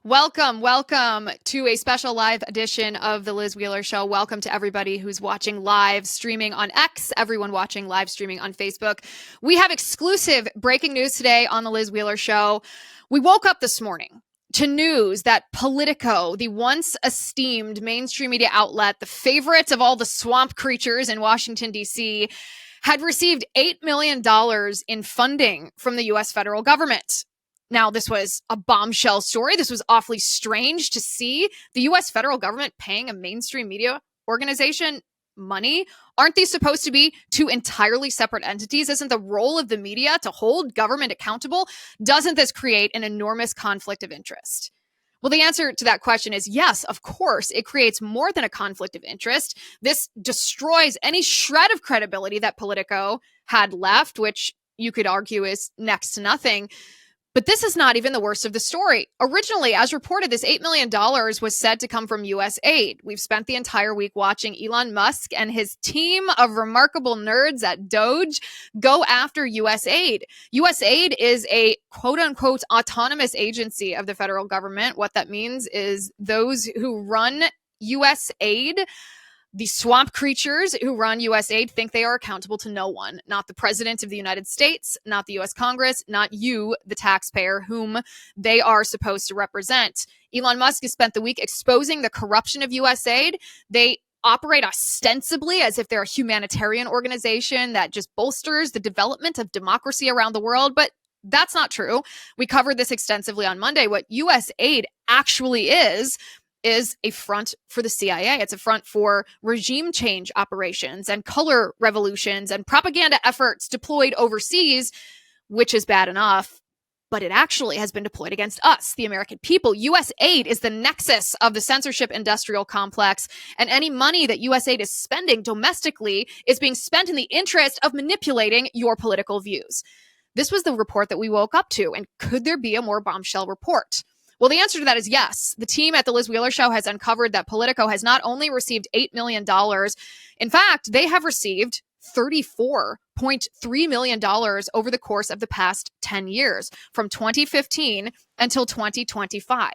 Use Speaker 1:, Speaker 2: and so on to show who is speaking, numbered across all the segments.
Speaker 1: Welcome to a special live edition of the Liz Wheeler Show. Welcome to everybody who's watching live streaming on X, everyone watching live streaming on Facebook. We have exclusive breaking news today on the Liz Wheeler Show. We woke up this morning to news that Politico, the once esteemed mainstream media outlet, the favorite of all the swamp creatures in Washington, D.C., had received $8 million in funding from the U.S. federal government. Now, this was a bombshell story. This was awfully strange to see the U.S. federal government paying a mainstream media organization money. Aren't these supposed to be two entirely separate entities? Isn't the role of the media to hold government accountable? Doesn't this create an enormous conflict of interest? Well, the answer to that question is yes, of course. It creates more than a conflict of interest. This destroys any shred of credibility that Politico had left, which you could argue is next to nothing. But this is not even the worst of the story. Originally, as reported, this $8 million was said to come from U.S. aid. We've spent the entire week watching Elon Musk and his team of remarkable nerds at DOGE go after U.S. aid. U.S. aid is a quote-unquote autonomous agency of the federal government. What that means is those who run U.S. aid, the swamp creatures who run U.S. aid, think they are accountable to no one, not the president of the United States, not the U.S. Congress, not you, the taxpayer, whom they are supposed to represent. Elon Musk has spent the week exposing the corruption of U.S. aid. They operate ostensibly as if they're a humanitarian organization that just bolsters the development of democracy around the world, but that's not true. We covered this extensively on Monday. What U.S. aid actually is a front for the CIA. It's a front for regime change operations and color revolutions and propaganda efforts deployed overseas, which is bad enough, but it actually has been deployed against us, the American people. U.S. aid is the nexus of the censorship industrial complex, and any money that U.S. aid is spending domestically is being spent in the interest of manipulating your political views. This was the report that we woke up to, and could there be a more bombshell report? Well, the answer to that is yes. The team at the Liz Wheeler Show has uncovered that Politico has not only received $8 million, in fact, they have received $34.3 million over the course of the past 10 years, from 2015 until 2025.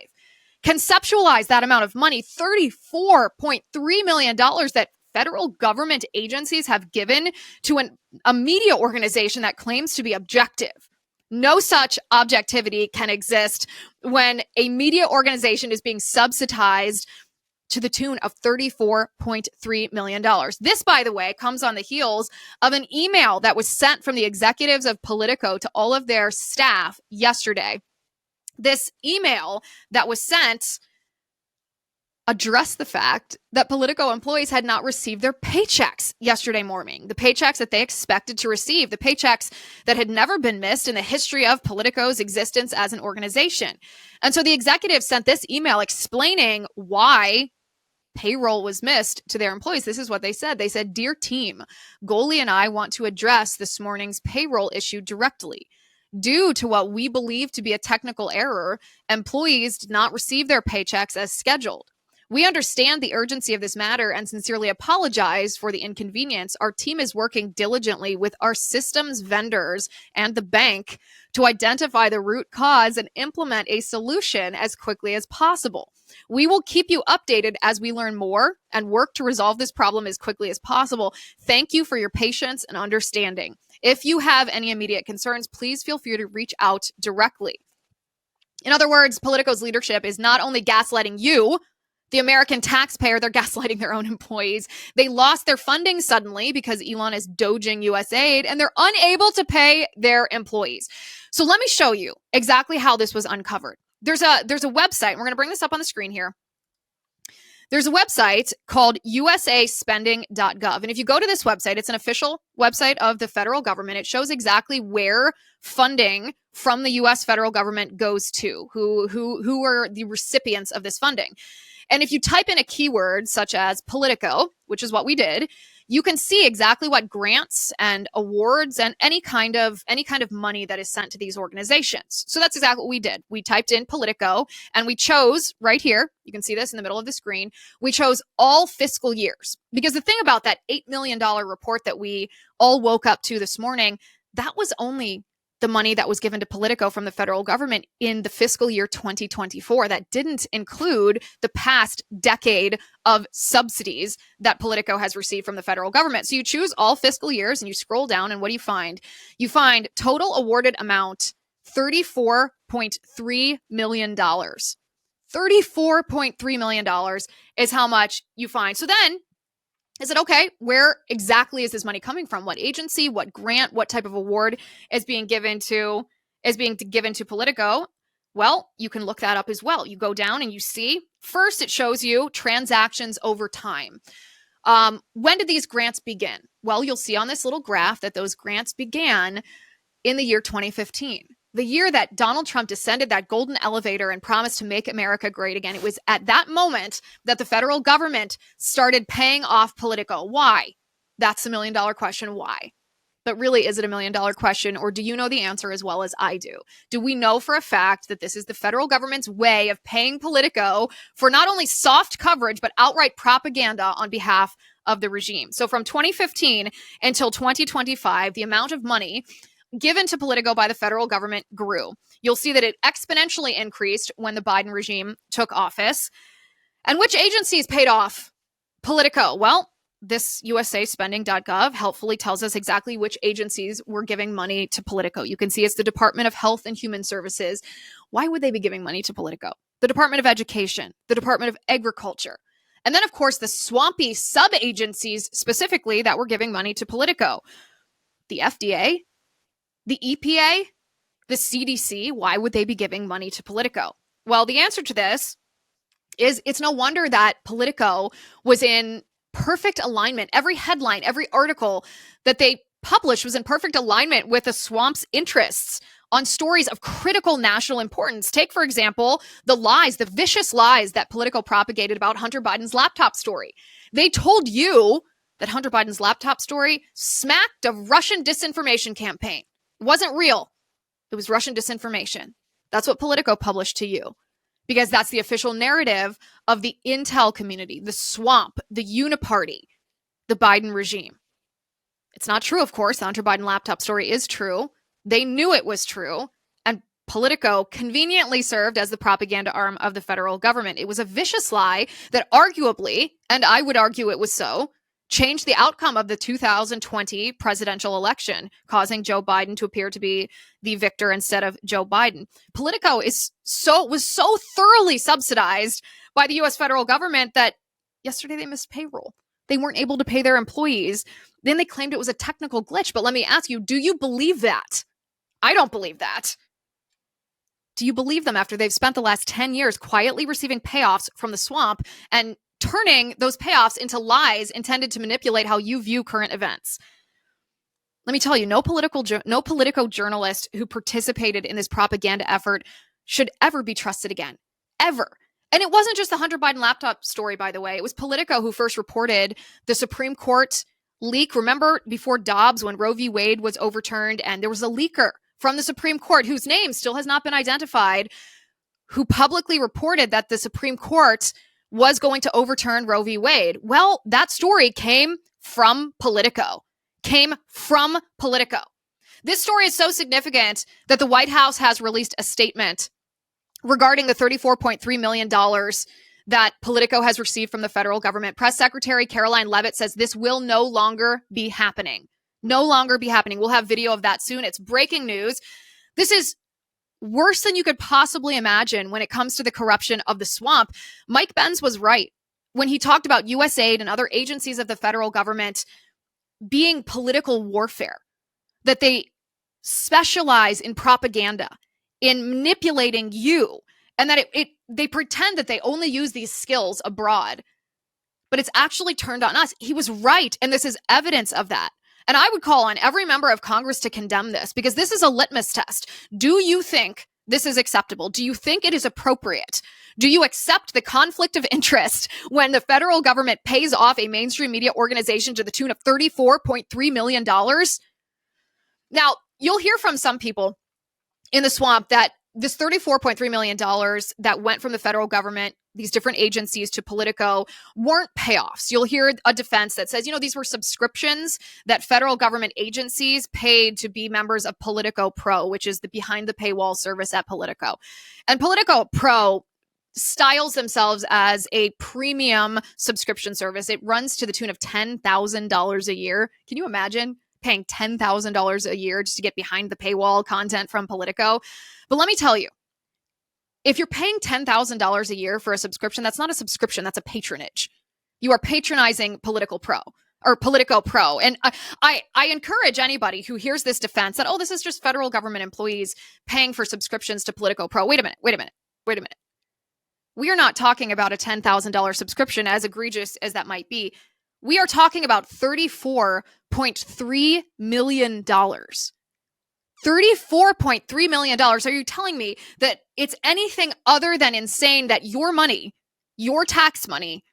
Speaker 1: Conceptualize that amount of money, $34.3 million that federal government agencies have given to a media organization that claims to be objective. No such objectivity can exist when a media organization is being subsidized to the tune of $34.3 million. This, by the way, comes on the heels of an email that was sent from the executives of Politico to all of their staff yesterday. This email that was sent addressed the fact that Politico employees had not received their paychecks yesterday morning, the paychecks that they expected to receive, the paychecks that had never been missed in the history of Politico's existence as an organization. And so the executives sent this email explaining why payroll was missed to their employees. This is what they said. They said, "Dear team, Goalie and I want to address this morning's payroll issue directly. Due to what we believe to be a technical error, employees did not receive their paychecks as scheduled. We understand the urgency of this matter and sincerely apologize for the inconvenience. Our team is working diligently with our systems vendors and the bank to identify the root cause and implement a solution as quickly as possible. We will keep you updated as we learn more and work to resolve this problem as quickly as possible. Thank you for your patience and understanding. If you have any immediate concerns, please feel free to reach out directly." In other words, Politico's leadership is not only gaslighting you, the American taxpayer, they're gaslighting their own employees. They lost their funding suddenly because Elon is doging U.S. aid, and they're unable to pay their employees. So let me show you exactly how this was uncovered. There's a website, and we're going to bring this up on the screen here. There's a website called usaspending.gov. And if you go to this website, it's an official website of the federal government. It shows exactly where funding from the U.S. federal government goes to, who are the recipients of this funding. And if you type in a keyword such as Politico, which is what we did, you can see exactly what grants and awards and any kind of money that is sent to these organizations. So that's exactly what we did. We typed in Politico and we chose right here, you can see this in the middle of the screen, we chose all fiscal years. Because the thing about that $8 million report that we all woke up to this morning, that was only the money that was given to Politico from the federal government in the fiscal year 2024. That didn't include the past decade of subsidies that Politico has received from the federal government. So you choose all fiscal years and you scroll down, and what do you find? You find total awarded amount $34.3 million. $34.3 million is how much you find. So then, is it okay? Where exactly is this money coming from? What agency, what grant, what type of award is being given to Politico? Well, you can look that up as well. You go down and you see, first it shows you transactions over time. When did these grants begin? Well, you'll see on this little graph that those grants began in the year 2015. The year that Donald Trump descended that golden elevator and promised to make America great again. It was at that moment that the federal government started paying off Politico. Why? That's the million-dollar question. Why? But really, is it a million-dollar question, or do you know the answer as well as I do? Do we know for a fact that this is the federal government's way of paying Politico for not only soft coverage, but outright propaganda on behalf of the regime? So from 2015 until 2025, the amount of money given to Politico by the federal government grew. You'll see that it exponentially increased when the Biden regime took office. And which agencies paid off Politico? Well, this usaspending.gov helpfully tells us exactly which agencies were giving money to Politico. You can see it's the Department of Health and Human Services. Why would they be giving money to Politico? The Department of Education, the Department of Agriculture. And then, of course, the swampy sub-agencies specifically that were giving money to Politico. The FDA, the EPA, the CDC. Why would they be giving money to Politico? Well, the answer to this is it's no wonder that Politico was in perfect alignment. Every headline, every article that they published was in perfect alignment with the swamp's interests on stories of critical national importance. Take, for example, the lies, the vicious lies that Politico propagated about Hunter Biden's laptop story. They told you that Hunter Biden's laptop story smacked of Russian disinformation campaign. It wasn't real. It was Russian disinformation. That's what Politico published to you, because that's the official narrative of the intel community, the swamp, the uniparty, the Biden regime. It's not true, of course. The Hunter Biden laptop story is true. They knew it was true, and Politico conveniently served as the propaganda arm of the federal government. It was a vicious lie that arguably, and I would argue it was so, changed the outcome of the 2020 presidential election, causing Joe Biden to appear to be the victor instead of Joe Biden. Politico was so thoroughly subsidized by the U.S. federal government that yesterday they missed payroll. They weren't able to pay their employees. Then they claimed it was a technical glitch. But let me ask you, do you believe that? I don't believe that. Do you believe them after they've spent the last 10 years quietly receiving payoffs from the swamp and turning those payoffs into lies intended to manipulate how you view current events? Let me tell you, no Politico journalist who participated in this propaganda effort should ever be trusted again. Ever. And it wasn't just the Hunter Biden laptop story, by the way. It was Politico who first reported the Supreme Court leak. Remember before Dobbs, when Roe v. Wade was overturned, and there was a leaker from the Supreme Court whose name still has not been identified, who publicly reported that the Supreme Court was going to overturn Roe v. Wade. Well, that story came from Politico. This story is so significant that the White House has released a statement regarding the $34.3 million that Politico has received from the federal government. Press Secretary Caroline Leavitt says this will no longer be happening. No longer be happening. We'll have video of that soon. It's breaking news. This is worse than you could possibly imagine when it comes to the corruption of the swamp. Mike Benz was right when he talked about USAID and other agencies of the federal government being political warfare, that they specialize in propaganda, in manipulating you, and that they pretend that they only use these skills abroad, but it's actually turned on us. He was right, and this is evidence of that. And I would call on every member of Congress to condemn this, because this is a litmus test. Do you think this is acceptable? Do you think it is appropriate? Do you accept the conflict of interest when the federal government pays off a mainstream media organization to the tune of $34.3 million? Now, you'll hear from some people in the swamp that this $34.3 million that went from the federal government, these different agencies, to Politico weren't payoffs. You'll hear a defense that says, these were subscriptions that federal government agencies paid to be members of Politico Pro, which is the behind the paywall service at Politico. And Politico Pro styles themselves as a premium subscription service. It runs to the tune of $10,000 a year. Can you imagine paying $10,000 a year just to get behind the paywall content from Politico? But let me tell you, if you're paying $10,000 a year for a subscription, that's not a subscription, that's a patronage. You are patronizing Politico Pro. And I encourage anybody who hears this defense that, this is just federal government employees paying for subscriptions to Politico Pro. Wait a minute. We are not talking about a $10,000 subscription, as egregious as that might be. We are talking about $34.3 million. $34.3 million. Are you telling me that it's anything other than insane that your money, your tax money,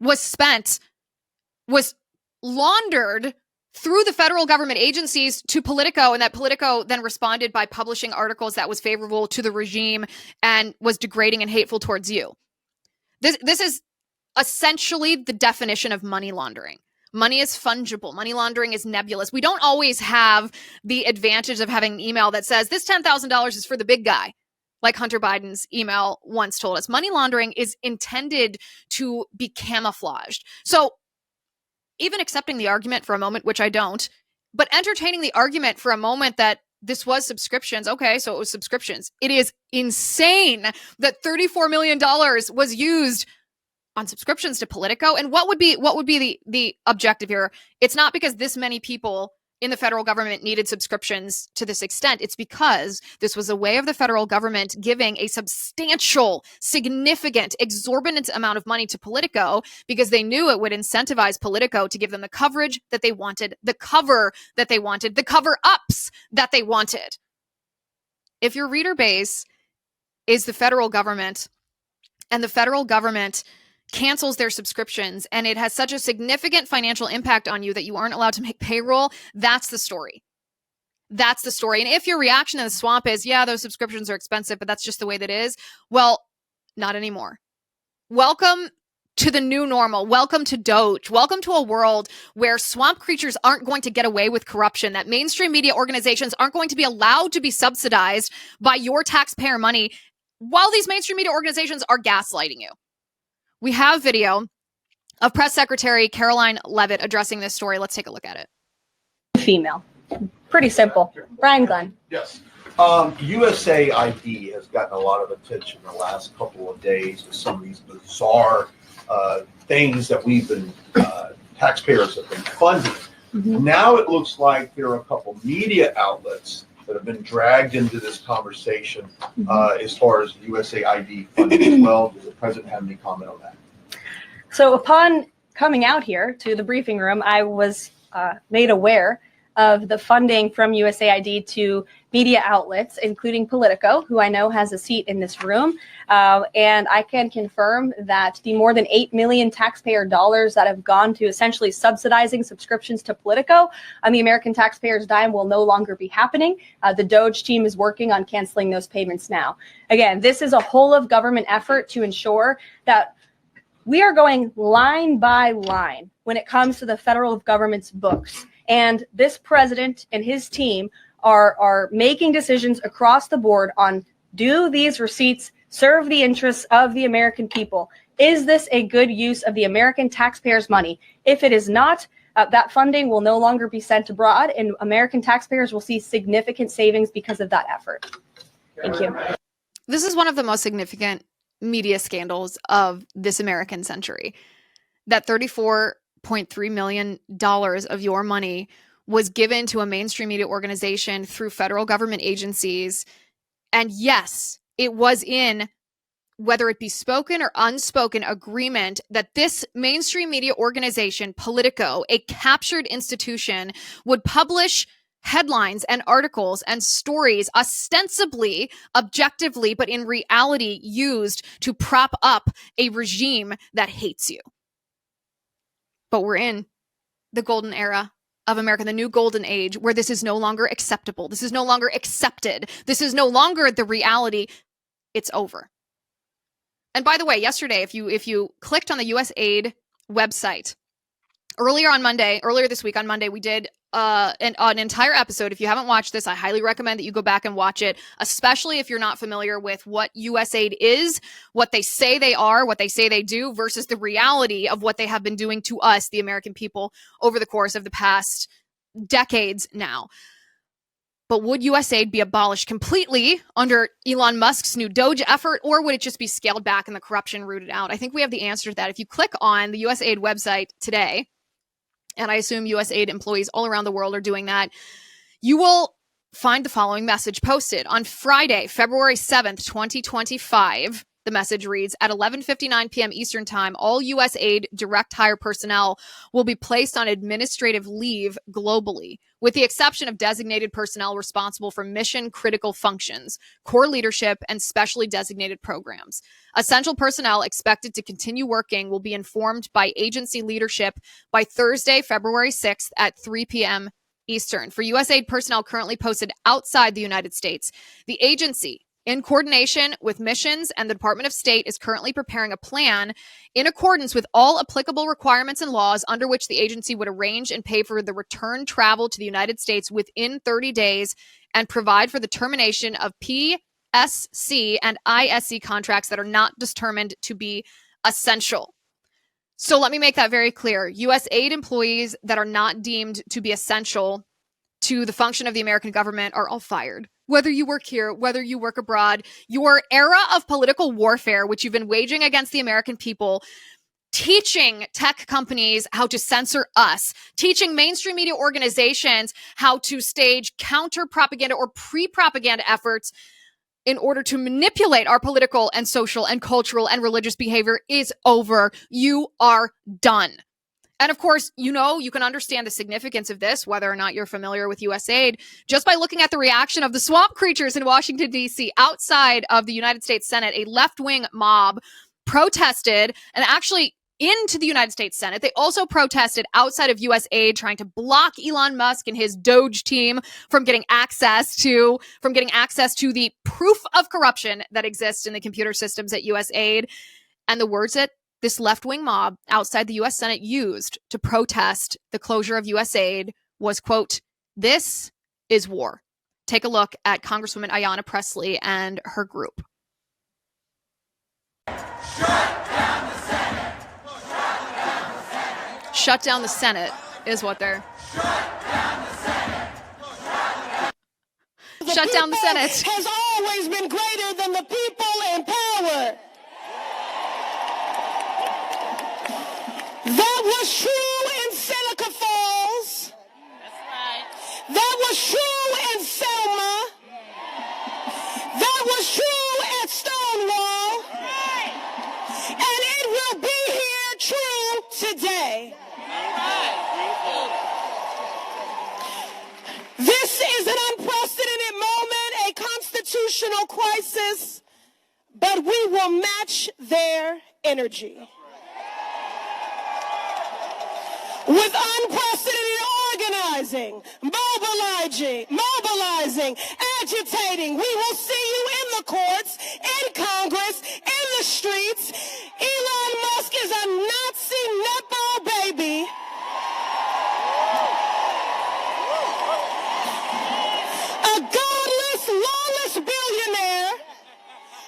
Speaker 1: was laundered through the federal government agencies to Politico, and that Politico then responded by publishing articles that was favorable to the regime and was degrading and hateful towards you? This is essentially the definition of money laundering. Money is fungible. Money laundering is nebulous. We don't always have the advantage of having an email that says this $10,000 is for the big guy, like Hunter Biden's email once told us. Money laundering is intended to be camouflaged. So even accepting the argument for a moment, which I don't, but entertaining the argument for a moment that this was subscriptions. Okay, so it was subscriptions. It is insane that $34 million was used on subscriptions to Politico. And what would be the objective here? It's not because this many people in the federal government needed subscriptions to this extent. It's because this was a way of the federal government giving a substantial, significant, exorbitant amount of money to Politico because they knew it would incentivize Politico to give them the coverage that they wanted, the cover that they wanted, the cover-ups that they wanted. If your reader base is the federal government and the federal government cancels their subscriptions and it has such a significant financial impact on you that you aren't allowed to make payroll, that's the story. That's the story. And if your reaction to the swamp is, yeah, those subscriptions are expensive, but that's just the way that is, well, not anymore. Welcome to the new normal. Welcome to DOGE. Welcome to a world where swamp creatures aren't going to get away with corruption, that mainstream media organizations aren't going to be allowed to be subsidized by your taxpayer money while these mainstream media organizations are gaslighting you. We have video of Press Secretary Caroline Leavitt addressing this story. Let's take a look at it.
Speaker 2: Female. Pretty simple. Brian Glenn.
Speaker 3: Yes. USAID has gotten a lot of attention in the last couple of days with some of these bizarre things that we've been, taxpayers have been funding. Mm-hmm. Now it looks like there are a couple media outlets that have been dragged into this conversation as far as USAID funding as well. Does the president have any comment on that?
Speaker 2: So upon coming out here to the briefing room, I was made aware of the funding from USAID to media outlets, including Politico, who I know has a seat in this room. And I can confirm that the more than 8 million taxpayer dollars that have gone to essentially subsidizing subscriptions to Politico on the American taxpayers' dime will no longer be happening. The DOGE team is working on canceling those payments now. Again, this is a whole of government effort to ensure that we are going line by line when it comes to the federal government's books. And this president and his team are making decisions across the board on, do these receipts serve the interests of the American people? Is this a good use of the American taxpayers' money? If it is not, that funding will no longer be sent abroad, and American taxpayers will see significant savings because of that effort. Thank you.
Speaker 1: This is one of the most significant media scandals of this American century. That $34.3 million of your money was given to a mainstream media organization through federal government agencies. And yes, it was in, whether it be spoken or unspoken, agreement that this mainstream media organization, Politico, a captured institution, would publish headlines and articles and stories ostensibly, objectively, but in reality used to prop up a regime that hates you. But we're in the golden era of America, the new golden age, where this is no longer acceptable. This is no longer accepted. This is no longer the reality. It's over. And by the way, yesterday, if you clicked on the USAID website, earlier this week on Monday, we did an entire episode. If you haven't watched this, I highly recommend that you go back and watch it, especially if you're not familiar with what USAID is, what they say they are, what they say they do, versus the reality of what they have been doing to us, the American people, over the course of the past decades now. But would USAID be abolished completely under Elon Musk's new DOGE effort, or would it just be scaled back and the corruption rooted out? I think we have the answer to that. If you click on the USAID website today, and I assume USAID employees all around the world are doing that, you will find the following message posted. On Friday, February 7th, 2025, the message reads, at 11:59 p.m. Eastern Time, all USAID direct hire personnel will be placed on administrative leave globally, with the exception of designated personnel responsible for mission-critical functions, core leadership, and specially designated programs. Essential personnel expected to continue working will be informed by agency leadership by Thursday, February 6th at 3 p.m. Eastern. For USAID personnel currently posted outside the United States, the agency, in coordination with missions and the Department of State, is currently preparing a plan in accordance with all applicable requirements and laws under which the agency would arrange and pay for the return travel to the United States within 30 days and provide for the termination of PSC and ISC contracts that are not determined to be essential. So let me make that very clear. USAID employees that are not deemed to be essential to the function of the American government are all fired. Whether you work here, whether you work abroad, your era of political warfare, which you've been waging against the American people, teaching tech companies how to censor us, teaching mainstream media organizations how to stage counter-propaganda or pre-propaganda efforts in order to manipulate our political and social and cultural and religious behavior is over. You are done. And of course, you can understand the significance of this, whether or not you're familiar with USAID, just by looking at the reaction of the swamp creatures in Washington, D.C. Outside of the United States Senate, a left-wing mob protested, and actually into the United States Senate. They also protested outside of USAID, trying to block Elon Musk and his DOGE team from getting access to the proof of corruption that exists in the computer systems at USAID. And the words that this left-wing mob outside the U.S. Senate used to protest the closure of USAID was, quote, "This is war." Take a look at Congresswoman Ayanna Pressley and her group. Shut down the Senate is what they're... Shut down the Senate.
Speaker 4: Has always been greater than the people in power. That was true in Seneca Falls. That's right. That was true in Selma. That was true at Stonewall. Right. And it will be here true today. This is an unprecedented moment, a constitutional crisis, but we will match their energy. With unprecedented organizing, mobilizing, agitating, we will see you in the courts, in Congress, in the streets. Elon Musk is a Nazi nutball baby. A godless, lawless billionaire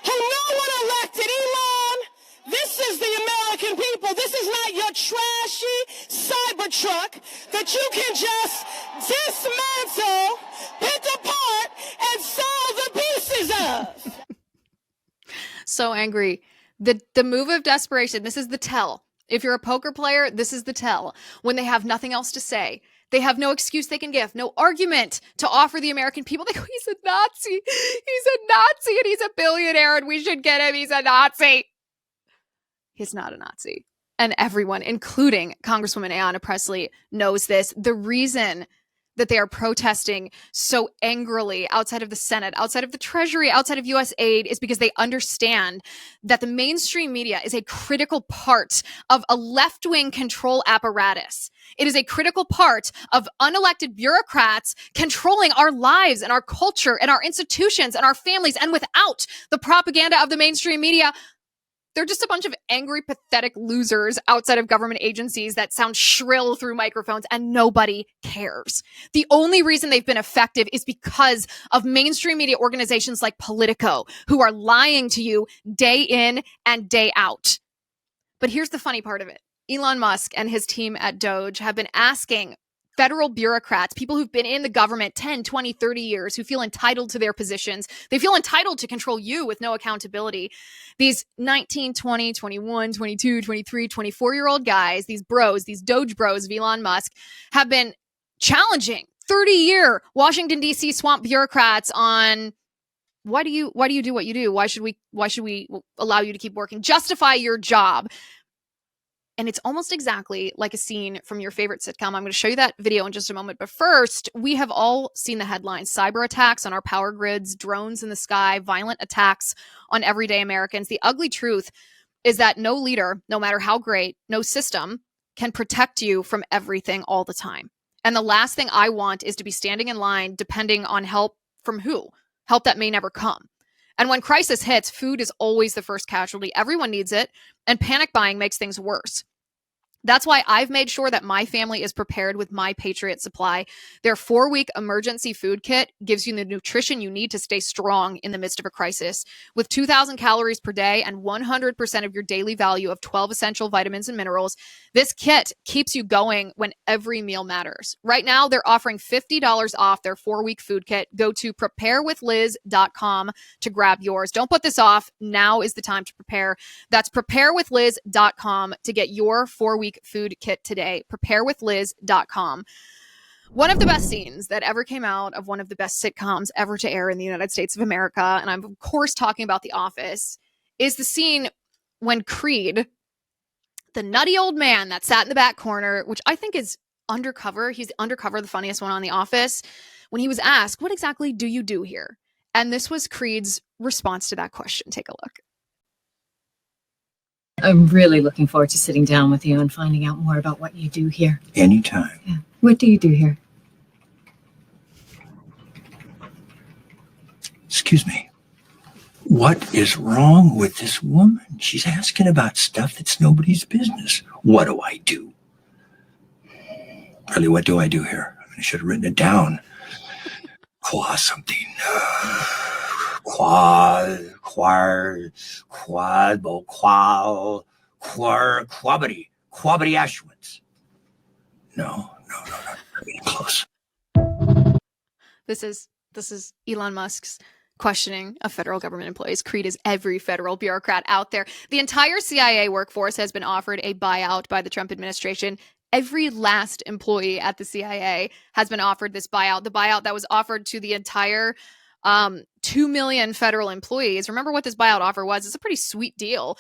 Speaker 4: who no one elected. Elon, this is the American people. This is not your trashy Cybertruck that you can just dismantle, pick apart, and sell the pieces of.
Speaker 1: So angry. The move of desperation, this is the tell. If you're a poker player, this is the tell. When they have nothing else to say, they have no excuse they can give, no argument to offer the American people. They go, he's a Nazi. He's a Nazi and he's a billionaire and we should get him. He's a Nazi. He's not a Nazi. And everyone, including Congresswoman Ayanna Pressley, knows this. The reason that they are protesting so angrily outside of the Senate, outside of the Treasury, outside of USAID is because they understand that the mainstream media is a critical part of a left-wing control apparatus. It is a critical part of unelected bureaucrats controlling our lives and our culture and our institutions and our families. And without the propaganda of the mainstream media, they're just a bunch of angry, pathetic losers outside of government agencies that sound shrill through microphones, and nobody cares. The only reason they've been effective is because of mainstream media organizations like Politico, who are lying to you day in and day out. But here's the funny part of it. Elon Musk and his team at DOGE have been asking federal bureaucrats, people who've been in the government 10, 20, 30 years, who feel entitled to their positions. They feel entitled to control you with no accountability. These 19, 20, 21, 22, 23, 24-year-old guys, these bros, these DOGE bros of Elon Musk, have been challenging 30-year Washington, D.C. swamp bureaucrats on why do you do what you do? Why should we allow you to keep working? Justify your job. And it's almost exactly like a scene from your favorite sitcom. I'm going to show you that video in just a moment. But first, we have all seen the headlines: cyber attacks on our power grids, drones in the sky, violent attacks on everyday Americans. The ugly truth is that no leader, no matter how great, no system can protect you from everything all the time. And the last thing I want is to be standing in line depending on help from who? Help that may never come. And when crisis hits, food is always the first casualty. Everyone needs it, and panic buying makes things worse. That's why I've made sure that my family is prepared with My Patriot Supply. Their 4-week emergency food kit gives you the nutrition you need to stay strong in the midst of a crisis. With 2,000 calories per day and 100% of your daily value of 12 essential vitamins and minerals, this kit keeps you going when every meal matters. Right now, they're offering $50 off their 4-week food kit. Go to preparewithliz.com to grab yours. Don't put this off. Now is the time to prepare. That's preparewithliz.com to get your 4-week food kit today. Preparewithliz.com. One of the best scenes that ever came out of one of the best sitcoms ever to air in the United States of America, and I'm of course talking about The Office, is the scene when Creed, the nutty old man that sat in the back corner, which I think is undercover, he's undercover, the funniest one on The Office, when he was asked, what exactly do you do here? And this was Creed's response to that question. Take a look.
Speaker 5: I'm really looking forward to sitting down with you and finding out more about what you do here.
Speaker 6: Anytime.
Speaker 5: Yeah. What do you do here?
Speaker 6: Excuse me. What is wrong with this woman? She's asking about stuff that's nobody's business. What do I do? Really, what do I do here? I should have written it down. Qua something. Quabity Ashwins. No. Close.
Speaker 1: This is Elon Musk's questioning of federal government employees. Creed is every federal bureaucrat out there. The entire CIA workforce has been offered a buyout by the Trump administration. Every last employee at the CIA has been offered this buyout. The buyout that was offered to the entire 2 million federal employees. Remember what this buyout offer was? It's a pretty sweet deal.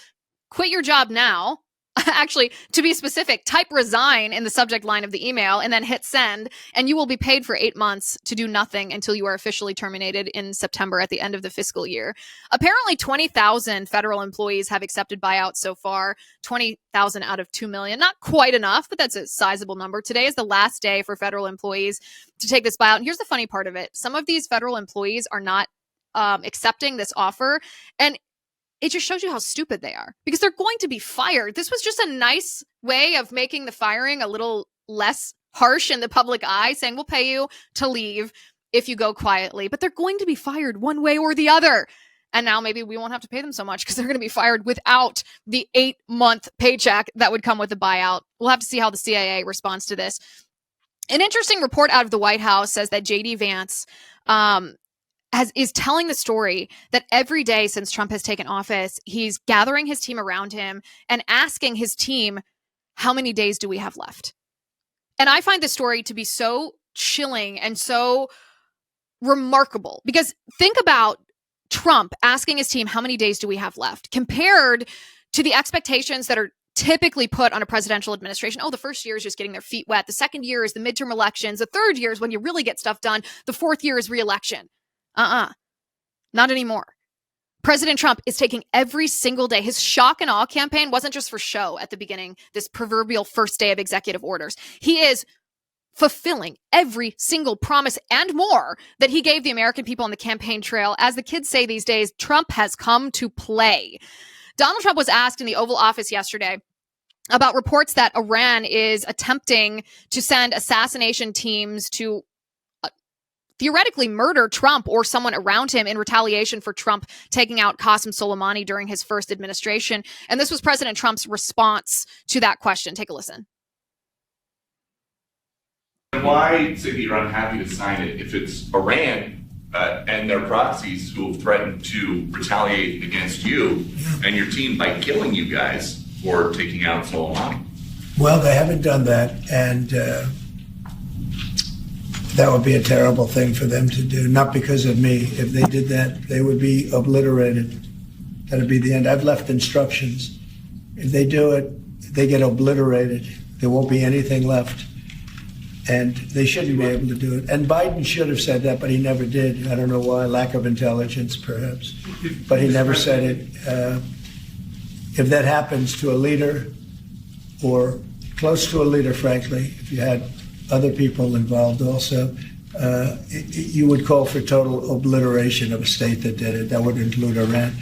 Speaker 1: Quit your job now. Actually, to be specific, type resign in the subject line of the email and then hit send, and you will be paid for 8 months to do nothing until you are officially terminated in September at the end of the fiscal year. Apparently, 20,000 federal employees have accepted buyouts so far, 20,000 out of 2 million. Not quite enough, but that's a sizable number. Today is the last day for federal employees to take this buyout. And here's the funny part of it. Some of these federal employees are not accepting this offer, and it just shows you how stupid they are, because they're going to be fired. This was just a nice way of making the firing a little less harsh in the public eye, saying we'll pay you to leave if you go quietly, but they're going to be fired one way or the other. And now maybe we won't have to pay them so much because they're going to be fired without the 8-month paycheck that would come with the buyout. We'll have to see how the CIA responds to this. An interesting report out of the White House says that J.D. Vance is telling the story that every day since Trump has taken office, he's gathering his team around him and asking his team, how many days do we have left? And I find this story to be so chilling and so remarkable, because think about Trump asking his team, how many days do we have left, compared to the expectations that are typically put on a presidential administration. Oh, the first year is just getting their feet wet. The second year is the midterm elections. The third year is when you really get stuff done. The fourth year is re-election. Not anymore. President Trump is taking every single day. His shock and awe campaign wasn't just for show at the beginning, this proverbial first day of executive orders. He is fulfilling every single promise and more that he gave the American people on the campaign trail. As the kids say these days, Trump has come to play. Donald Trump was asked in the Oval Office yesterday about reports that Iran is attempting to send assassination teams to theoretically murder Trump or someone around him in retaliation for Trump taking out Qasem Soleimani during his first administration. And this was President Trump's response to that question. Take a listen.
Speaker 7: Why say that you're unhappy to sign it if it's Iran and their proxies who have threatened to retaliate against you and your team by killing you guys for taking out Soleimani?
Speaker 8: Well, they haven't done that, and that would be a terrible thing for them to do, not because of me. If they did that, they would be obliterated. That'd be the end. I've left instructions. If they do it, they get obliterated. There won't be anything left. And they shouldn't be able to do it. And Biden should have said that, but he never did. I don't know why, lack of intelligence, perhaps. But he never said it. If that happens to a leader or close to a leader, frankly, if you had other people involved also, you would call for total obliteration of a state that did it. That would include Iran.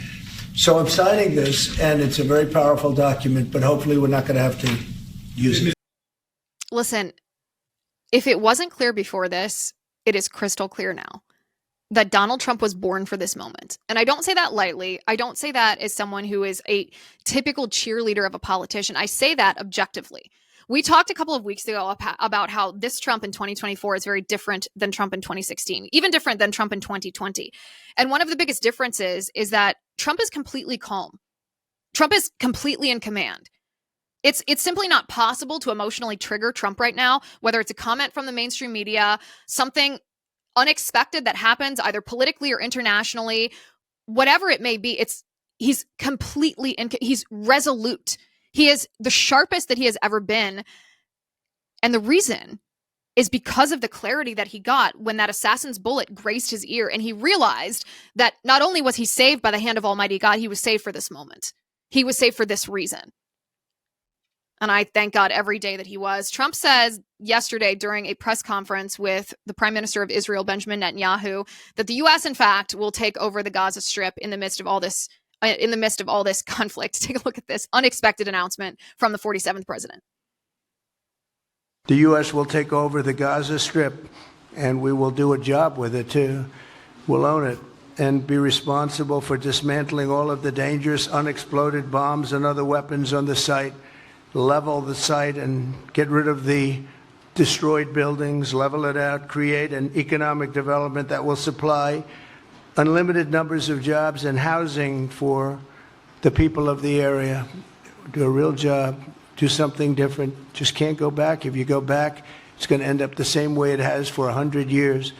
Speaker 8: So I'm signing this, and it's a very powerful document, but hopefully we're not going to have to use it.
Speaker 1: Listen, if it wasn't clear before this, it is crystal clear now that Donald Trump was born for this moment. And I don't say that lightly. I don't say that as someone who is a typical cheerleader of a politician. I say that objectively. We talked a couple of weeks ago about how this Trump in 2024 is very different than Trump in 2016, even different than Trump in 2020. And one of the biggest differences is that Trump is completely calm. Trump is completely in command. It's simply not possible to emotionally trigger Trump right now, whether it's a comment from the mainstream media, something unexpected that happens either politically or internationally, whatever it may be. He's completely he's resolute. He is the sharpest that he has ever been. And the reason is because of the clarity that he got when that assassin's bullet grazed his ear, and he realized that not only was he saved by the hand of Almighty God, he was saved for this moment. He was saved for this reason. And I thank God every day that he was. Trump says yesterday during a press conference with the Prime Minister of Israel, Benjamin Netanyahu, that the U.S., in fact, will take over the Gaza Strip in the midst of all this conflict. Take a look at this unexpected announcement from the 47th president.
Speaker 8: The U.S. will take over the Gaza Strip, and we will do a job with it, too. We'll own it and be responsible for dismantling all of the dangerous unexploded bombs and other weapons on the site, level the site and get rid of the destroyed buildings, level it out, create an economic development that will supply unlimited numbers of jobs and housing for the people of the area. Do a real job, do something different. Just can't go back. If you go back, it's going to end up the same way it has for 100 years.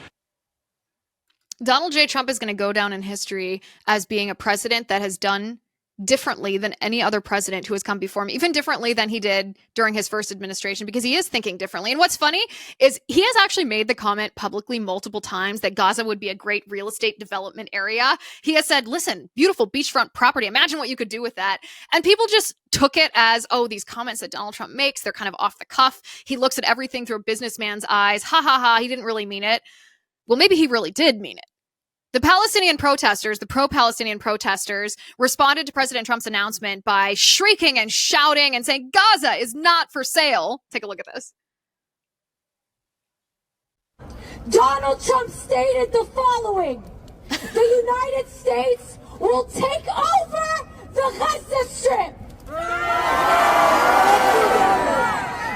Speaker 1: Donald J. Trump is going to go down in history as being a president that has done differently than any other president who has come before him, even differently than he did during his first administration, because he is thinking differently. And what's funny is he has actually made the comment publicly multiple times that Gaza would be a great real estate development area. He has said, listen, beautiful beachfront property. Imagine what you could do with that. And people just took it as, oh, these comments that Donald Trump makes, they're kind of off the cuff. He looks at everything through a businessman's eyes. Ha ha ha. He didn't really mean it. Well, maybe he really did mean it. The Palestinian protesters, the pro-Palestinian protesters, responded to President Trump's announcement by shrieking and shouting and saying, Gaza is not for sale. Take a look at this.
Speaker 9: Donald Trump stated the following: the United States will take over the Gaza Strip.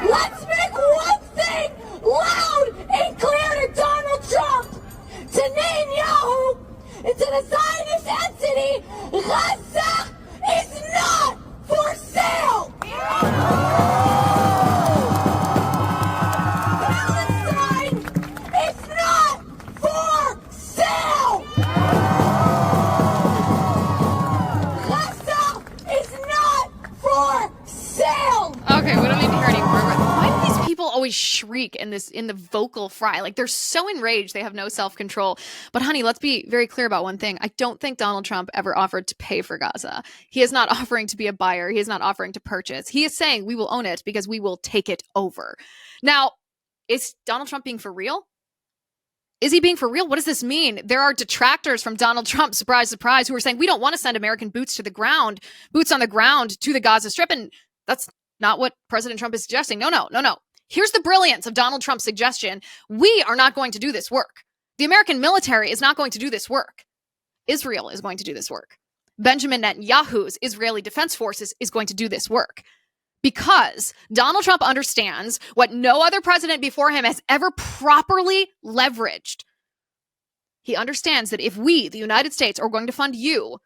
Speaker 9: Let's make one thing loud and clear to Donald Trump, to Netanyahu, and to the Zionist entity: Gaza is not for sale. Palestine is not for sale. Gaza is not
Speaker 1: always shriek in the vocal fry. Like they're so enraged, they have no self-control. But honey, let's be very clear about one thing. I don't think Donald Trump ever offered to pay for Gaza. He is not offering to be a buyer. He is not offering to purchase. He is saying we will own it because we will take it over. Now, is Donald Trump being for real? Is he being for real? What does this mean? There are detractors from Donald Trump, surprise, surprise, who are saying we don't want to send American boots on the ground to the Gaza Strip. And that's not what President Trump is suggesting. No. Here's the brilliance of Donald Trump's suggestion. We are not going to do this work. The American military is not going to do this work. Israel is going to do this work. Benjamin Netanyahu's Israeli Defense Forces is going to do this work. Because Donald Trump understands what no other president before him has ever properly leveraged. He understands that if we, the United States, are going to fund you,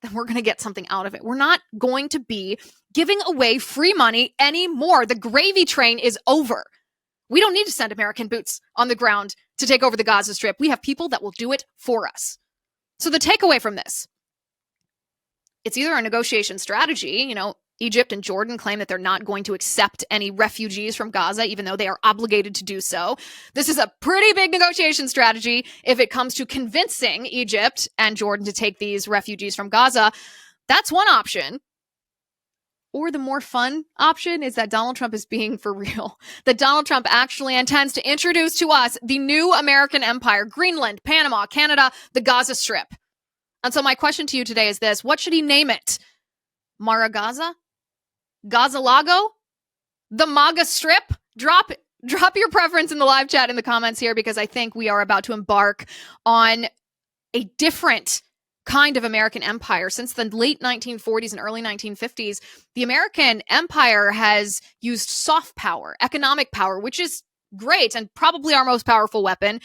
Speaker 1: then we're going to get something out of it. We're not going to be giving away free money anymore. The gravy train is over. We don't need to send American boots on the ground to take over the Gaza Strip. We have people that will do it for us. So the takeaway from this, it's either a negotiation strategy, Egypt and Jordan claim that they're not going to accept any refugees from Gaza, even though they are obligated to do so. This is a pretty big negotiation strategy if it comes to convincing Egypt and Jordan to take these refugees from Gaza. That's one option. Or the more fun option is that Donald Trump is being for real. That Donald Trump actually intends to introduce to us the new American empire, Greenland, Panama, Canada, the Gaza Strip. And so my question to you today is this. What should he name it? Mara Gaza? Gaza-Lago? The MAGA Strip? Drop your preference in the live chat in the comments here, because I think we are about to embark on a different kind of American empire. Since the late 1940s and early 1950s, the American empire has used soft power, economic power, which is great and probably our most powerful weapon,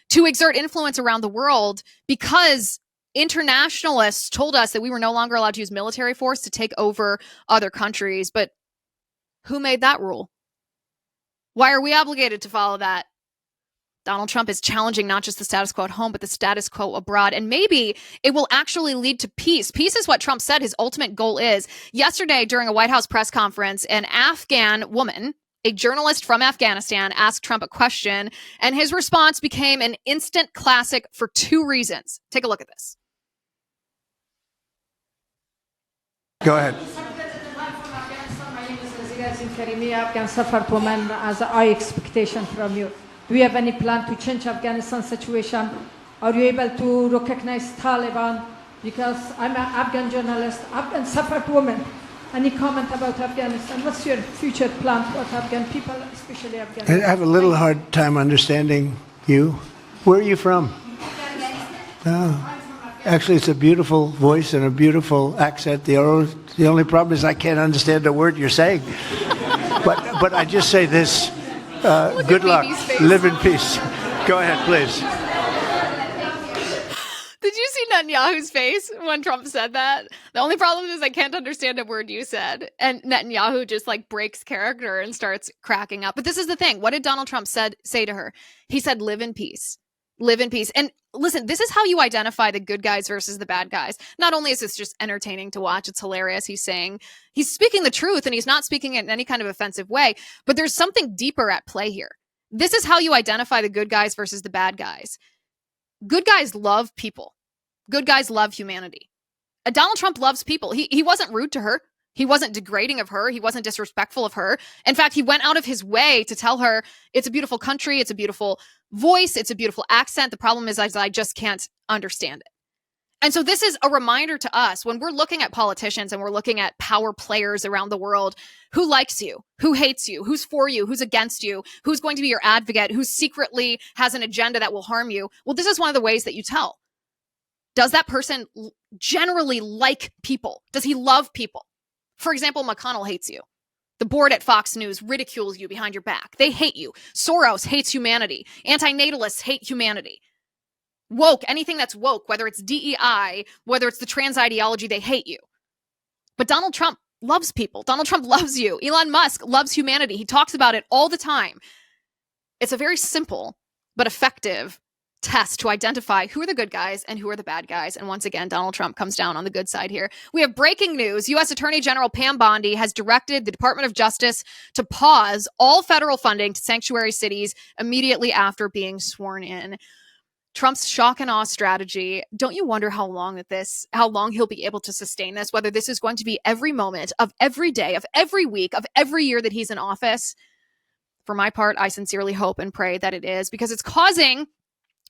Speaker 1: to exert influence around the world, because internationalists told us that we were no longer allowed to use military force to take over other countries. But who made that rule? Why are we obligated to follow that? Donald Trump is challenging not just the status quo at home, but the status quo abroad. And maybe it will actually lead to peace. Peace is what Trump said his ultimate goal is. Yesterday, during a White House press conference, an Afghan woman, a journalist from Afghanistan, asked Trump a question, and his response became an instant classic for two reasons. Take a look at this.
Speaker 8: Go ahead.
Speaker 10: My name is Karimi, Afghan suffered woman as a high expectation from you. Do you have any plan to change Afghanistan situation? Are you able to recognize Taliban? Because I'm an Afghan journalist, Afghan suffered woman. Any comment about Afghanistan? What's your future plan for Afghan people, especially Afghanistan?
Speaker 8: I have a little hard time understanding you. Where are you from? Oh. Actually, it's a beautiful voice and a beautiful accent. The only problem is I can't understand a word you're saying. But I just say this, good luck. Live in peace. Go ahead, please.
Speaker 1: Did you see Netanyahu's face when Trump said that? The only problem is I can't understand a word you said. And Netanyahu just breaks character and starts cracking up. But this is the thing. What did Donald Trump say to her? He said, live in peace. Live in peace. And listen, this is how you identify the good guys versus the bad guys. Not only is this just entertaining to watch, it's hilarious. He's speaking the truth, and he's not speaking it in any kind of offensive way, but there's something deeper at play here. This is how you identify the good guys versus the bad guys. Good guys love people. Good guys love humanity. Donald Trump loves people. He wasn't rude to her. He wasn't degrading of her. He wasn't disrespectful of her. In fact, he went out of his way to tell her it's a beautiful country. It's a beautiful voice. It's a beautiful accent. The problem is I just can't understand it. And so this is a reminder to us when we're looking at politicians and we're looking at power players around the world, who likes you, who hates you, who's for you, who's against you, who's going to be your advocate, who secretly has an agenda that will harm you. Well, this is one of the ways that you tell. Does that person generally like people? Does he love people? For example, McConnell hates you. The board at Fox News ridicules you behind your back. They hate you. Soros hates humanity. Antinatalists hate humanity. Woke, anything that's woke, whether it's DEI, whether it's the trans ideology, they hate you. But Donald Trump loves people. Donald Trump loves you. Elon Musk loves humanity. He talks about it all the time. It's a very simple but effective test to identify who are the good guys and who are the bad guys. And once again, Donald Trump comes down on the good side here. We have breaking news. U.S. Attorney General Pam Bondi has directed the Department of Justice to pause all federal funding to sanctuary cities immediately after being sworn in. Trump's shock and awe strategy. Don't you wonder how long he'll be able to sustain this, whether this is going to be every moment of every day, of every week, of every year that he's in office? For my part, I sincerely hope and pray that it is, because it's causing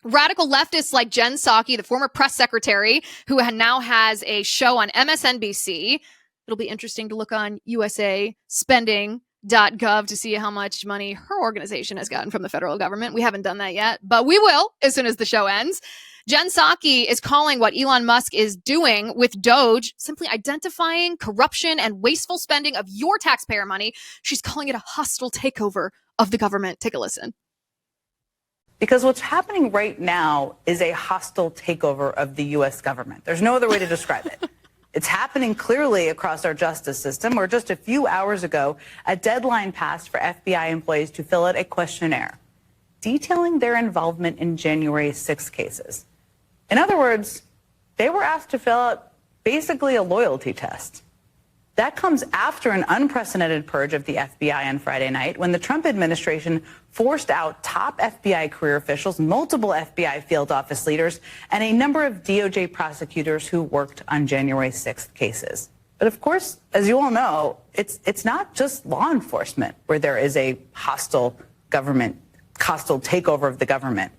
Speaker 1: radical leftists like Jen Psaki, the former press secretary, who now has a show on MSNBC. It'll be interesting to look on usaspending.gov to see how much money her organization has gotten from the federal government. We haven't done that yet, but we will as soon as the show ends. Jen Psaki is calling what Elon Musk is doing with DOGE simply identifying corruption and wasteful spending of your taxpayer money. She's calling it a hostile takeover of the government. Take a listen.
Speaker 11: Because what's happening right now is a hostile takeover of the U.S. government. There's no other way to describe it. It's happening clearly across our justice system, where just a few hours ago, a deadline passed for FBI employees to fill out a questionnaire detailing their involvement in January 6 cases. In other words, they were asked to fill out basically a loyalty test. That comes after an unprecedented purge of the FBI on Friday night, when the Trump administration forced out top FBI career officials, multiple FBI field office leaders, and a number of DOJ prosecutors who worked on January 6th cases. But of course, as you all know, it's not just law enforcement where there is a hostile takeover of the government.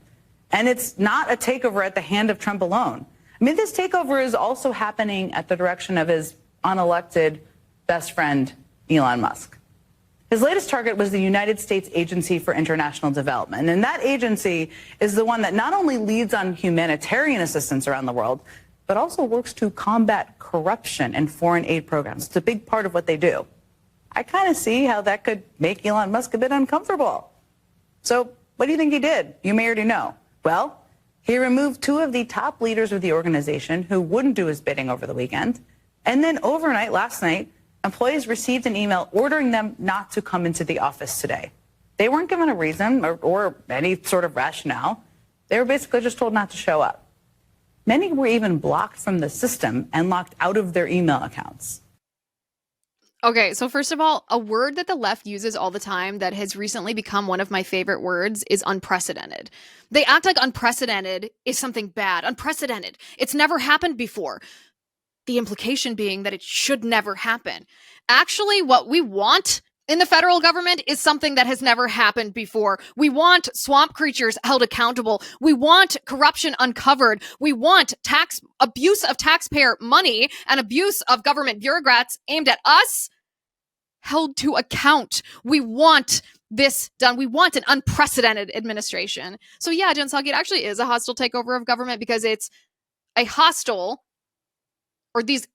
Speaker 11: And it's not a takeover at the hand of Trump alone. I mean, this takeover is also happening at the direction of his unelected best friend, Elon Musk. His latest target was the United States Agency for International Development. And that agency is the one that not only leads on humanitarian assistance around the world, but also works to combat corruption and foreign aid programs. It's a big part of what they do. I kind of see how that could make Elon Musk a bit uncomfortable. So what do you think he did? You may already know. Well, he removed two of the top leaders of the organization who wouldn't do his bidding over the weekend. And then overnight, last night, employees received an email ordering them not to come into the office today. They weren't given a reason or any sort of rationale. They were basically just told not to show up. Many were even blocked from the system and locked out of their email accounts.
Speaker 1: Okay, so first of all, a word that the left uses all the time that has recently become one of my favorite words is unprecedented. They act like unprecedented is something bad. Unprecedented. It's never happened before. The implication being that it should never happen. Actually, what we want in the federal government is something that has never happened before. We want swamp creatures held accountable. We want corruption uncovered. We want abuse of taxpayer money and abuse of government bureaucrats aimed at us held to account. We want this done. We want an unprecedented administration. So yeah, Jen Psaki, it actually is a hostile takeover of government, because it's a hostile, or these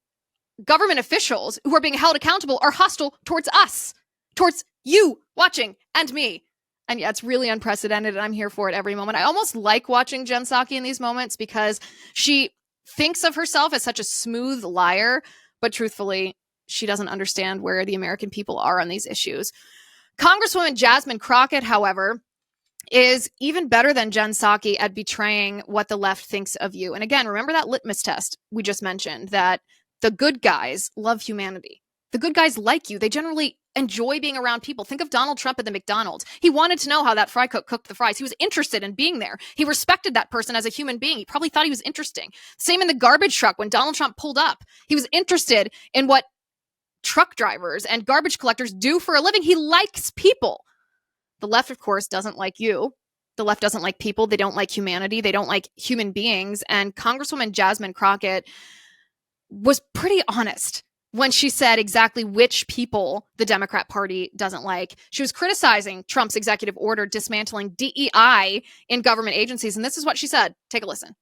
Speaker 1: government officials who are being held accountable are hostile towards us, towards you watching and me. And yeah, it's really unprecedented, and I'm here for it every moment. I almost like watching Jen Psaki in these moments because she thinks of herself as such a smooth liar, but truthfully, she doesn't understand where the American people are on these issues. Congresswoman Jasmine Crockett, however, is even better than Jen Psaki at betraying what the left thinks of you. And again, remember that litmus test we just mentioned, that the good guys love humanity. The good guys like you. They generally enjoy being around people. Think of Donald Trump at the McDonald's. He wanted to know how that fry cook cooked the fries. He was interested in being there. He respected that person as a human being. He probably thought he was interesting. Same in the garbage truck when Donald Trump pulled up. He was interested in what truck drivers and garbage collectors do for a living. He likes people. The left, of course, doesn't like you. The left doesn't like people. They don't like humanity. They don't like human beings. And Congresswoman Jasmine Crockett was pretty honest when she said exactly which people the Democrat Party doesn't like. She was criticizing Trump's executive order dismantling DEI in government agencies. And this is what she said. Take a listen.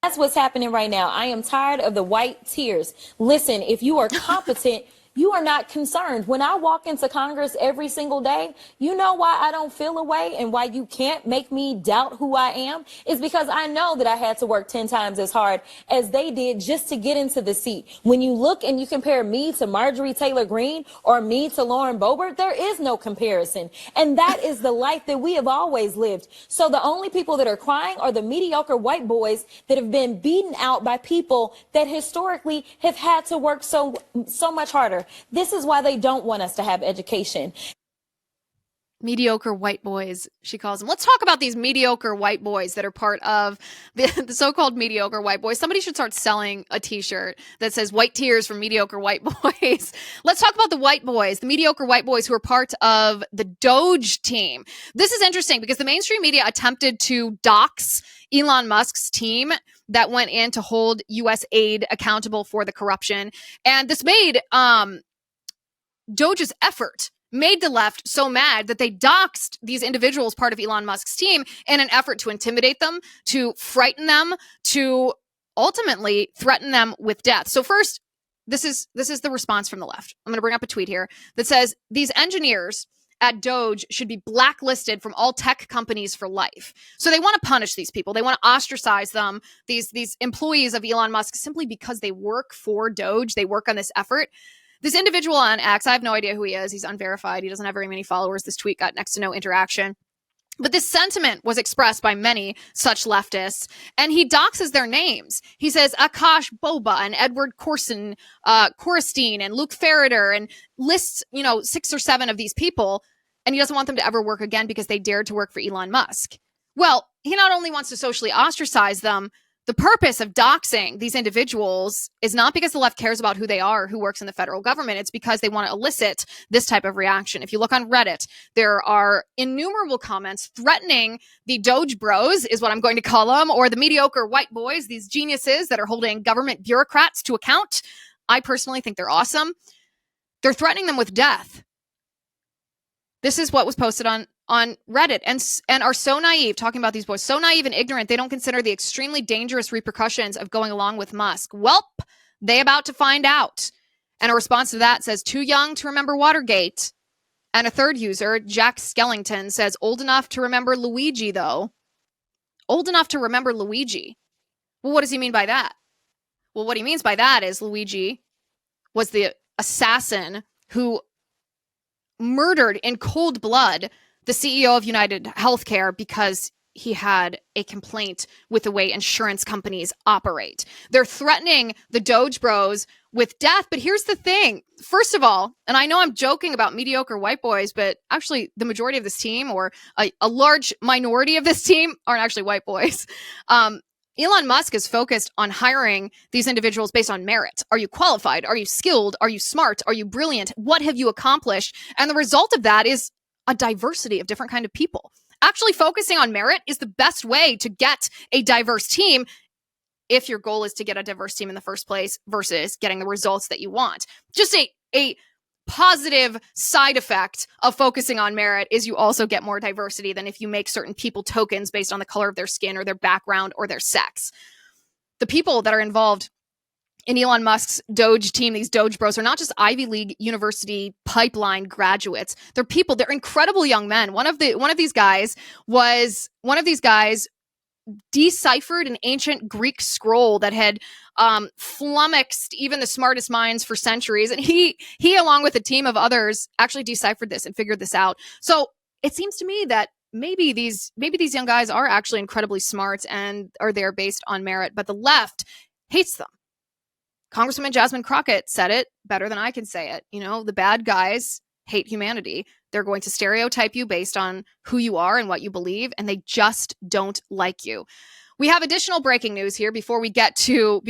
Speaker 12: That's what's happening right now. I am tired of the white tears. Listen, if you are competent, You are not concerned. When I walk into Congress every single day, you know why I don't feel a way and why you can't make me doubt who I am is because I know that I had to work 10 times as hard as they did just to get into the seat. When you look and you compare me to Marjorie Taylor Greene or me to Lauren Boebert, there is no comparison. And that is the life that we have always lived. So the only people that are crying are the mediocre white boys that have been beaten out by people that historically have had to work so much harder. This is why they don't want us to have education.
Speaker 1: Mediocre white boys, she calls them. Let's talk about these mediocre white boys that are part of the so-called mediocre white boys. Somebody should start selling a t-shirt that says white tears from mediocre white boys. Let's talk about the white boys, the mediocre white boys who are part of the DOGE team. This is interesting because the mainstream media attempted to dox Elon Musk's team that went in to hold U.S. aid accountable for the corruption. And this made DOGE's effort made the left so mad that they doxed these individuals part of Elon Musk's team in an effort to intimidate them, to frighten them, to ultimately threaten them with death. So first, this is the response from the left. I'm going to bring up a tweet here that says these engineers at DOGE should be blacklisted from all tech companies for life. So they want to punish these people. They want to ostracize them, these employees of Elon Musk, simply because they work for DOGE. They work on this effort. This individual on X, I have no idea who he is. He's unverified. He doesn't have very many followers. This tweet got next to no interaction. But this sentiment was expressed by many such leftists, and he doxes their names. He says Akash Boba and Edward Corstein and Luke Ferriter, and lists, 6 or 7 of these people, and he doesn't want them to ever work again because they dared to work for Elon Musk. Well, he not only wants to socially ostracize them, the purpose of doxing these individuals is not because the left cares about who they are, who works in the federal government. It's because they want to elicit this type of reaction. If you look on Reddit, there are innumerable comments threatening the Doge bros, is what I'm going to call them, or the mediocre white boys, these geniuses that are holding government bureaucrats to account. I personally think they're awesome. They're threatening them with death. This is what was posted on Reddit, and are so naive, talking about these boys, so naive and ignorant, they don't consider the extremely dangerous repercussions of going along with Musk. Welp, they about to find out. And a response to that says, too young to remember Watergate. And a third user, Jack Skellington, says, old enough to remember Luigi, though. Old enough to remember Luigi. Well, what does he mean by that? Well, what he means by that is Luigi was the assassin who murdered in cold blood the CEO of United Healthcare because he had a complaint with the way insurance companies operate. They're threatening the Doge bros with death. But here's the thing. First of all, and I know I'm joking about mediocre white boys, but actually the majority of this team, or a large minority of this team, aren't actually white boys. Elon Musk is focused on hiring these individuals based on merit. Are you qualified? Are you skilled? Are you smart? Are you brilliant? What have you accomplished? And the result of that is a diversity of different kind of people. Actually focusing on merit is the best way to get a diverse team if your goal is to get a diverse team in the first place versus getting the results that you want. Just a positive side effect of focusing on merit is you also get more diversity than if you make certain people tokens based on the color of their skin or their background or their sex. The people that are involved in Elon Musk's Doge team, these Doge bros, are not just Ivy League University pipeline graduates. They're people, they're incredible young men. One of these guys deciphered an ancient Greek scroll that had flummoxed even the smartest minds for centuries. And he along with a team of others, actually deciphered this and figured this out. So it seems to me that maybe these young guys are actually incredibly smart and are there based on merit, but the left hates them. Congresswoman Jasmine Crockett said it better than I can say it. The bad guys hate humanity. They're going to stereotype you based on who you are and what you believe, and they just don't like you. We have additional breaking news here before we get to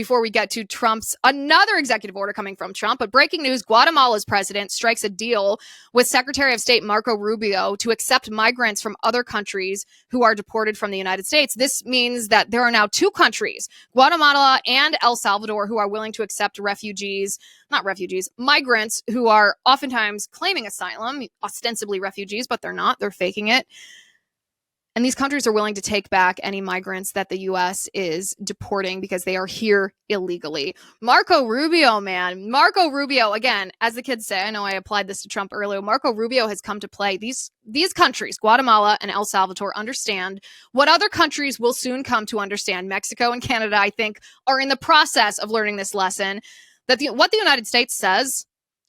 Speaker 1: Trump's another executive order coming from Trump. But breaking news, Guatemala's president strikes a deal with Secretary of State Marco Rubio to accept migrants from other countries who are deported from the United States. This means that there are now 2 countries, Guatemala and El Salvador, who are willing to accept migrants who are oftentimes claiming asylum, ostensibly refugees, but they're not. They're faking it. And these countries are willing to take back any migrants that the U.S. is deporting because they are here illegally. Marco Rubio, man. Marco Rubio, again, as the kids say, I know I applied this to Trump earlier, Marco Rubio has come to play. These countries, Guatemala and El Salvador, understand what other countries will soon come to understand. Mexico and Canada, I think, are in the process of learning this lesson, that what the United States says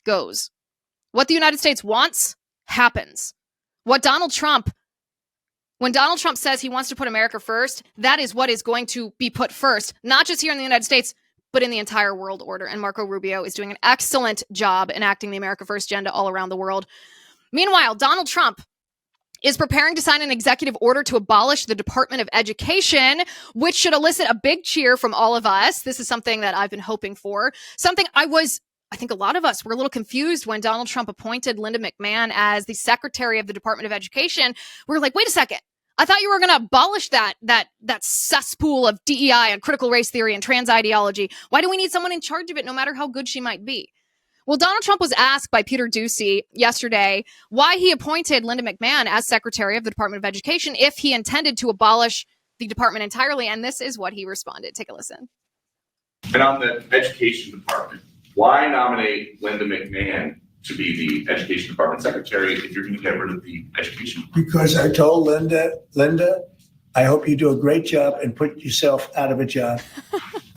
Speaker 1: goes. What the United States wants happens. When Donald Trump says he wants to put America first, that is what is going to be put first, not just here in the United States, but in the entire world order. And Marco Rubio is doing an excellent job enacting the America First agenda all around the world. Meanwhile, Donald Trump is preparing to sign an executive order to abolish the Department of Education, which should elicit a big cheer from all of us. This is something that I've been hoping for. Something I think a lot of us were a little confused when Donald Trump appointed Linda McMahon as the Secretary of the Department of Education. We were like, wait a second. I thought you were going to abolish that cesspool of DEI and critical race theory and trans ideology. Why do we need someone in charge of it, no matter how good she might be? Well, Donald Trump was asked by Peter Doocy yesterday why he appointed Linda McMahon as Secretary of the Department of Education if he intended to abolish the department entirely. And this is what he responded. Take a listen.
Speaker 7: And on the education department, why nominate Linda McMahon to be the education department secretary if you're going to get rid of the education department?
Speaker 8: Because I told Linda, I hope you do a great job and put yourself out of a job.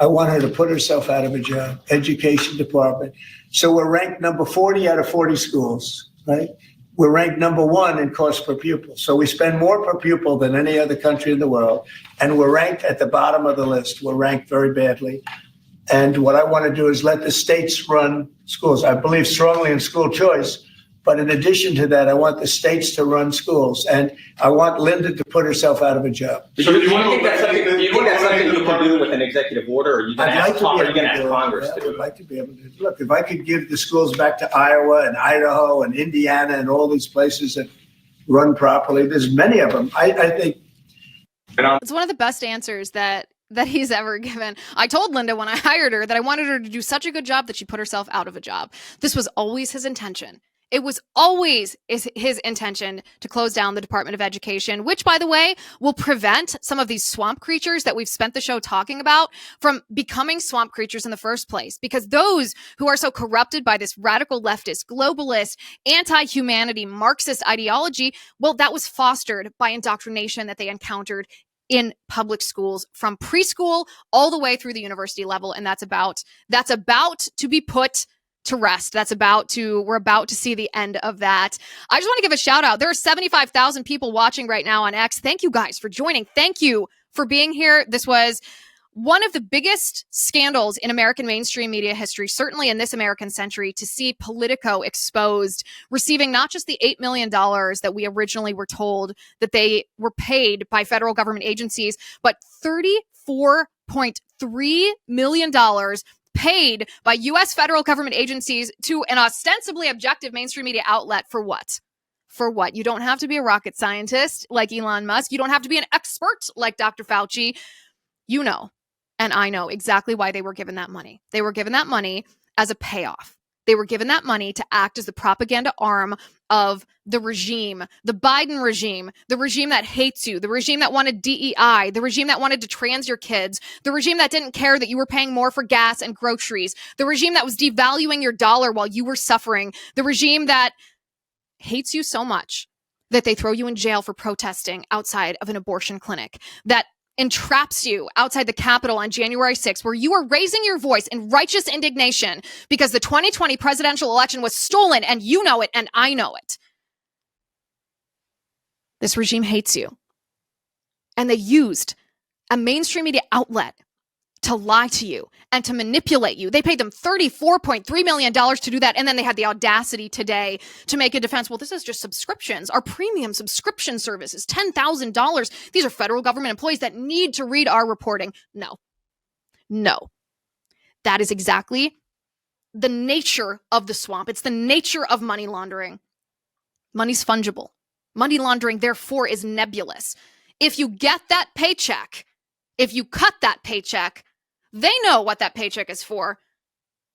Speaker 8: I want her to put herself out of a job. Education department. So we're ranked number 40 out of 40 schools, right? We're ranked number 1 in cost per pupil. So we spend more per pupil than any other country in the world. And we're ranked at the bottom of the list. We're ranked very badly. And what I want to do is let the states run schools. I believe strongly in school choice. But in addition to that, I want the states to run schools. And I want Linda to put herself out of a job.
Speaker 13: So do you think that's something you can do with an executive order, or are you going to ask Congress to do it?
Speaker 8: I would like to be able to. Look, if I could give the schools back to Iowa and Idaho and Indiana and all these places that run properly, there's many of them. I think.
Speaker 1: It's one of the best answers that he's ever given. I told Linda when I hired her that I wanted her to do such a good job that she put herself out of a job. This was always his intention. It was always his intention to close down the Department of Education, which, by the way, will prevent some of these swamp creatures that we've spent the show talking about from becoming swamp creatures in the first place. Because those who are so corrupted by this radical leftist, globalist, anti-humanity, Marxist ideology, well, that was fostered by indoctrination that they encountered in public schools from preschool all the way through the university level. And that's about to be put to rest. We're about to see the end of that. I just want to give a shout out. There are 75,000 people watching right now on X. Thank you guys for joining. Thank you for being here. This was one of the biggest scandals in American mainstream media history, certainly in this American century, to see Politico exposed, receiving not just the $8 million that we originally were told that they were paid by federal government agencies, but $34.3 million paid by U.S. federal government agencies to an ostensibly objective mainstream media outlet for what? For what? You don't have to be a rocket scientist like Elon Musk. You don't have to be an expert like Dr. Fauci. You know, and I know exactly why they were given that money. They were given that money as a payoff. They were given that money to act as the propaganda arm of the regime, the Biden regime, the regime that hates you, the regime that wanted DEI, the regime that wanted to trans your kids, the regime that didn't care that you were paying more for gas and groceries, the regime that was devaluing your dollar while you were suffering, the regime that hates you so much that they throw you in jail for protesting outside of an abortion clinic, that entraps you outside the Capitol on January 6th, where you are raising your voice in righteous indignation because the 2020 presidential election was stolen, and you know it, and I know it. This regime hates you. And they used a mainstream media outlet to lie to you and to manipulate you. They paid them $34.3 million to do that. And then they had the audacity today to make a defense. Well, this is just subscriptions. Our premium subscription service is $10,000. These are federal government employees that need to read our reporting. No. That is exactly the nature of the swamp. It's the nature of money laundering. Money's fungible. Money laundering, therefore, is nebulous. If you get that paycheck, if you cut that paycheck, they know what that paycheck is for.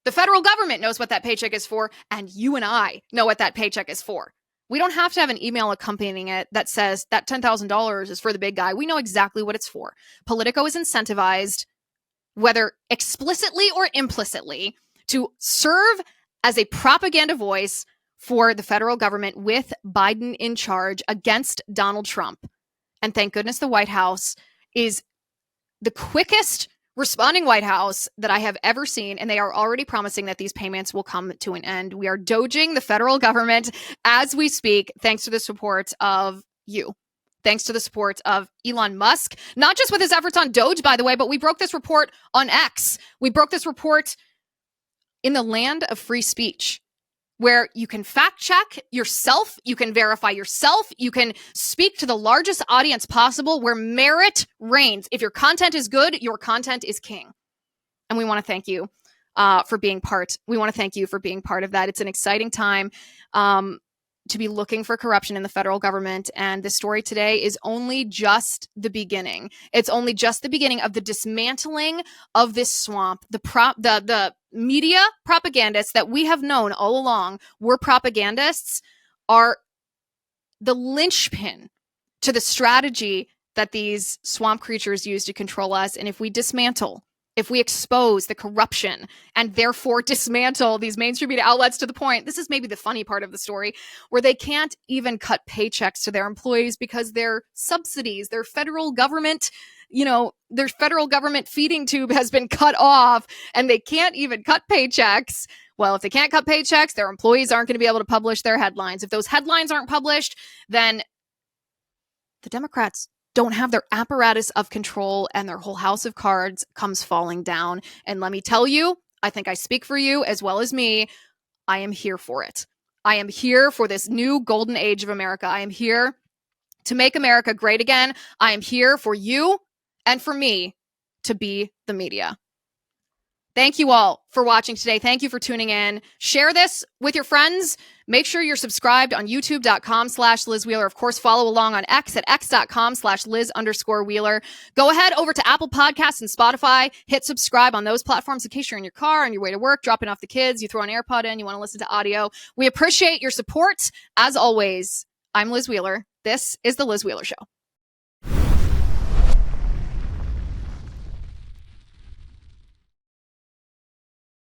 Speaker 1: The federal government knows what that paycheck is for, and you and I know what that paycheck is for. We don't have to have an email accompanying it that says that $10,000 is for the big guy. We know exactly what it's for. Politico is incentivized, whether explicitly or implicitly, to serve as a propaganda voice for the federal government with Biden in charge against Donald Trump. And thank goodness the White House is the quickest responding White House that I have ever seen, and they are already promising that these payments will come to an end. We are doging the federal government as we speak, thanks to the support of you. Thanks to the support of Elon Musk, not just with his efforts on DOGE, by the way, but we broke this report on X. We broke this report in the land of free speech, where you can fact check yourself, you can verify yourself, you can speak to the largest audience possible, where merit reigns. If your content is good, your content is king. And we want to thank you for being part. We want to thank you for being part of that. It's an exciting time to be looking for corruption in the federal government. And the story today is only just the beginning. It's only just the beginning of the dismantling of this swamp. The media propagandists that we have known all along were propagandists are the linchpin to the strategy that these swamp creatures use to control us. And if we dismantle, if we expose the corruption and therefore dismantle these mainstream media outlets to the point, this is maybe the funny part of the story, where they can't even cut paychecks to their employees because their subsidies, their federal government, their federal government feeding tube has been cut off and they can't even cut paychecks. Well, if they can't cut paychecks, their employees aren't going to be able to publish their headlines. If those headlines aren't published, then the Democrats don't have their apparatus of control and their whole house of cards comes falling down. And let me tell you, I think I speak for you as well as me. I am here for it. I am here for this new golden age of America. I am here to make America great again. I am here for you and for me to be the media. Thank you all for watching today. Thank you for tuning in. Share this with your friends. Make sure you're subscribed on youtube.com/Liz Wheeler. Of course, follow along on X at x.com/Liz_Wheeler. Go ahead over to Apple Podcasts and Spotify. Hit subscribe on those platforms in case you're in your car, on your way to work, dropping off the kids, you throw an AirPod in, you want to listen to audio. We appreciate your support. As always, I'm Liz Wheeler. This is The Liz Wheeler Show.